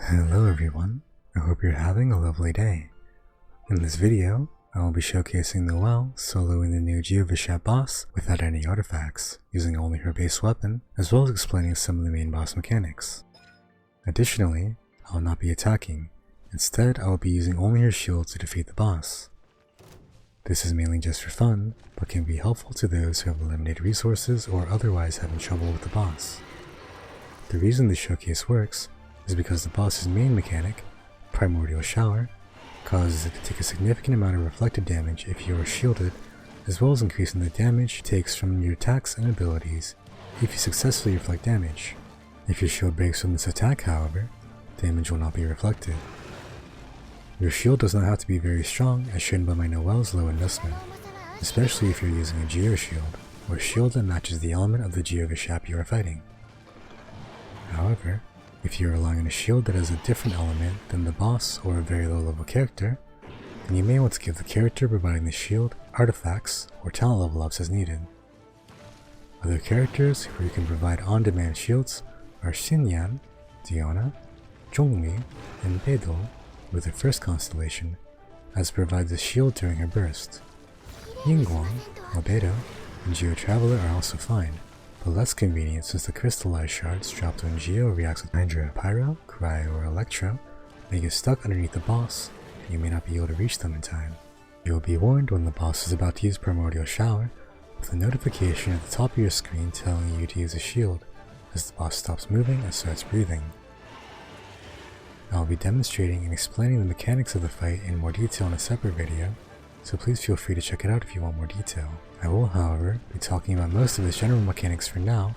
Hello everyone, I hope you're having a lovely day. In this video, I will be showcasing Noelle soloing the new Geovishap boss without any artifacts, using only her base weapon, as well as explaining some of the main boss mechanics. Additionally, I will not be attacking, instead I will be using only her shield to defeat the boss. This is mainly just for fun, but can be helpful to those who have limited resources or otherwise having trouble with the boss. The reason this showcase works is because the boss's main mechanic, Primordial Shower, causes it to take a significant amount of reflected damage if you are shielded, as well as increasing the damage it takes from your attacks and abilities if you successfully reflect damage. If your shield breaks from this attack, however, damage will not be reflected. Your shield does not have to be very strong, as shown by my Noelle's low investment, especially if you're using a Geo shield, or a shield that matches the element of the Geovishap you are fighting. However, if you are relying on a shield that has a different element than the boss or a very low level character, then you may want to give the character providing the shield artifacts or talent level ups as needed. Other characters where you can provide on-demand shields are Xinyan, Diona, Zhongli, and Beidou with her first constellation, as provides a shield during her burst. Yingguang, Albedo, and Geo Traveler are also fine, but less convenient since the crystallized shards dropped when Geo reacts with Hydra, Pyro, Cryo, or Electro may get stuck underneath the boss, and you may not be able to reach them in time. You will be warned when the boss is about to use Primordial Shower, with a notification at the top of your screen telling you to use a shield, as the boss stops moving and starts breathing. I will be demonstrating and explaining the mechanics of the fight in more detail in a separate video, so please feel free to check it out if you want more detail. I will, however, be talking about most of its general mechanics for now,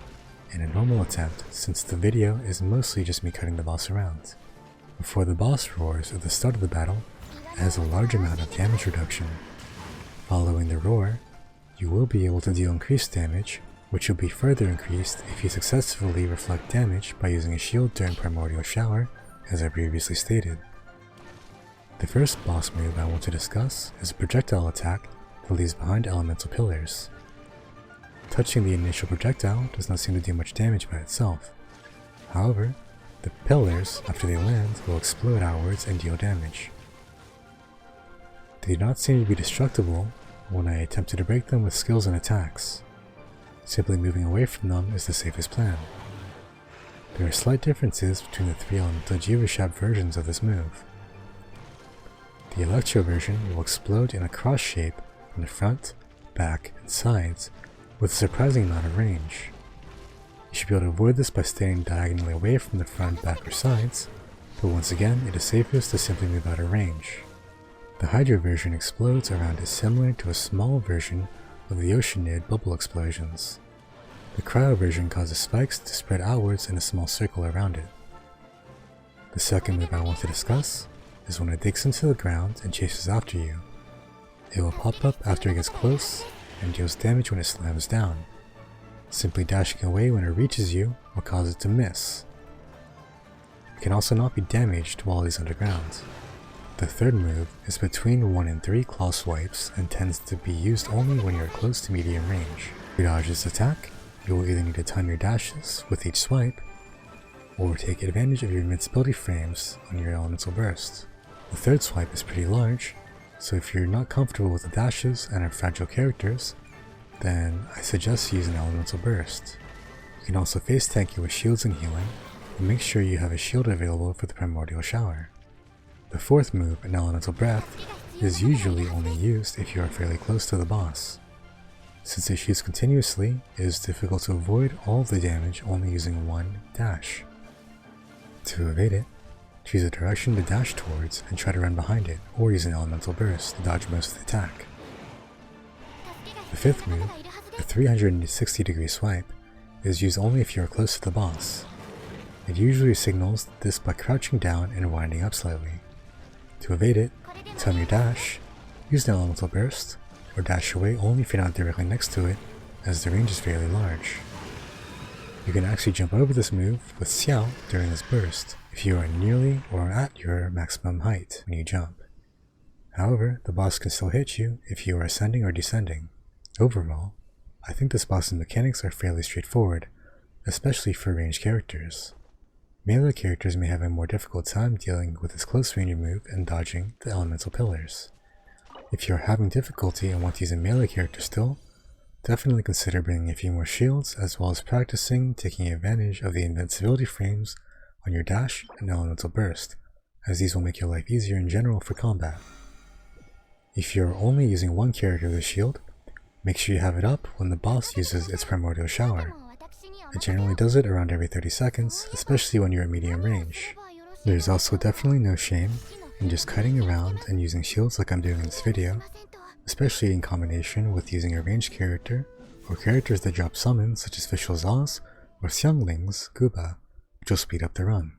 in a normal attempt, since the video is mostly just me cutting the boss around. Before the boss roars at the start of the battle, it has a large amount of damage reduction. Following the roar, you will be able to deal increased damage, which will be further increased if you successfully reflect damage by using a shield during Primordial Shower, as I previously stated. The first boss move I want to discuss is a projectile attack that leaves behind elemental pillars. Touching the initial projectile does not seem to do much damage by itself. However, the pillars, after they land, will explode outwards and deal damage. They do not seem to be destructible when I attempted to break them with skills and attacks. Simply moving away from them is the safest plan. There are slight differences between the three elemental Geovishap versions of this move. The Electro version will explode in a cross shape from the front, back, and sides with a surprising amount of range. You should be able to avoid this by staying diagonally away from the front, back, or sides, but once again it is safest to simply move out of range. The Hydra version explodes around is similar to a small version of the Oceanid bubble explosions. The Cryo version causes spikes to spread outwards in a small circle around it. The second move I want to discuss is when it digs into the ground and chases after you. It will pop up after it gets close and deals damage when it slams down. Simply dashing away when it reaches you will cause it to miss. It can also not be damaged while it is underground. The third move is between 1 and 3 claw swipes and tends to be used only when you are close to medium range. To dodge this attack, you will either need to time your dashes with each swipe, or take advantage of your invincibility frames on your elemental burst. The third swipe is pretty large, so if you're not comfortable with the dashes and are fragile characters, then I suggest using elemental burst. You can also face tank it with shields and healing, and make sure you have a shield available for the Primordial Shower. The fourth move, an elemental breath, is usually only used if you are fairly close to the boss. Since it shoots continuously, it is difficult to avoid all of the damage only using one dash. To evade it, choose a direction to dash towards and try to run behind it, or use an elemental burst to dodge most of the attack. The fifth move, a 360-degree swipe, is used only if you are close to the boss. It usually signals this by crouching down and winding up slightly. To evade it, time your dash, use an elemental burst, or dash away only if you're not directly next to it, as the range is fairly large. You can actually jump over this move with Xiao during this burst, if you are nearly or at your maximum height when you jump. However, the boss can still hit you if you are ascending or descending. Overall, I think this boss's mechanics are fairly straightforward, especially for ranged characters. Melee characters may have a more difficult time dealing with this close range move and dodging the elemental pillars. If you are having difficulty and want to use a melee character still, definitely consider bringing a few more shields as well as practicing taking advantage of the invincibility frames on your dash and elemental burst, as these will make your life easier in general for combat. If you are only using one character with a shield, make sure you have it up when the boss uses its primordial shower. It generally does it around every 30 seconds, especially when you're at medium range. There is also definitely no shame in just kiting around and using shields like I'm doing in this video, especially in combination with using a ranged character or characters that drop summons such as Fischl Zaz or Xiangling's Guba, which will speed up the run.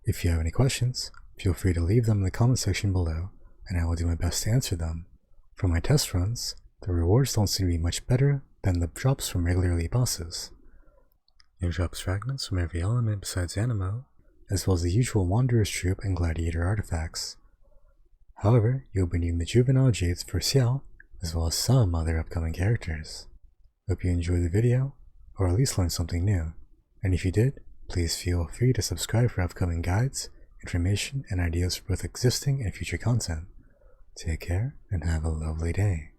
If you have any questions, feel free to leave them in the comment section below and I will do my best to answer them. For my test runs, the rewards don't seem to be much better than the drops from regular elite bosses. It drops fragments from every element besides Anemo, as well as the usual Wanderer's Troupe and Gladiator artifacts. However, you'll be needing the Juvenile Jades for Xiao, as well as some other upcoming characters. Hope you enjoyed the video, or at least learned something new, and if you did, please feel free to subscribe for upcoming guides, information, and ideas for both existing and future content. Take care, and have a lovely day.